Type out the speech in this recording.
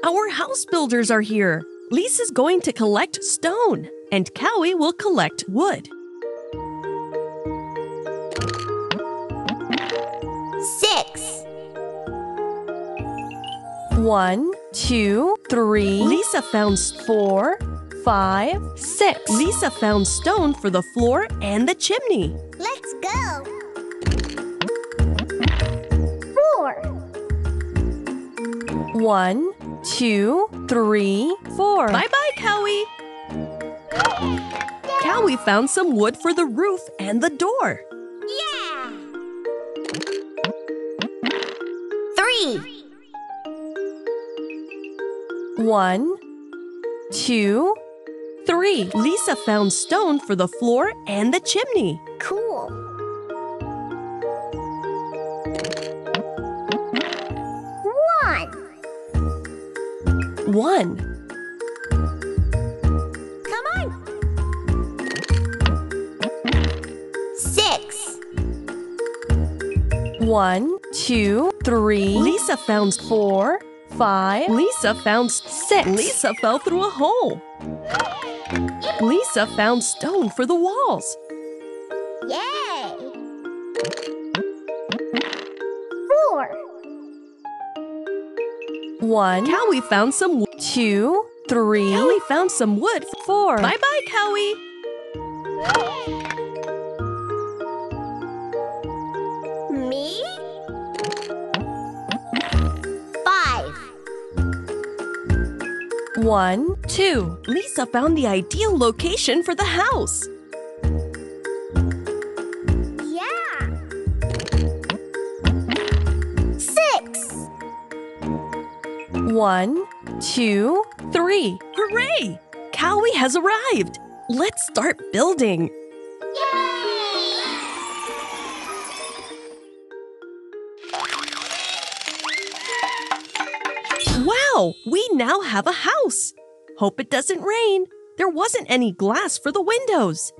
Our house builders are here. Lisa's going to collect stone, and Cowie will collect wood. 6. 1, 2, 3. Lisa found 4, 5, 6. Lisa found stone for the floor and the chimney. Let's go. 4. 1, 2, 3, 4. Bye-bye, Cowie. Cowie found some wood for the roof and the door. Yeah. 3. 1, 2, 3. Lisa found stone for the floor and the chimney. Cool. 1. Come on. 6. 1, 2, 3. Lisa found 4, 5. Lisa found 6. Lisa fell through a hole. Lisa found stone for the walls. Yay. 4. 1. Cowie found some wood. 2, 3. Cowie found some wood. 4. Bye-bye, Cowie. Me? 5. 1, 2. Lisa found the ideal location for the house. Yeah. 6. 1, 2, 3. Hooray! Cowie has arrived. Let's start building. Wow! We now have a house. Hope it doesn't rain. There wasn't any glass for the windows.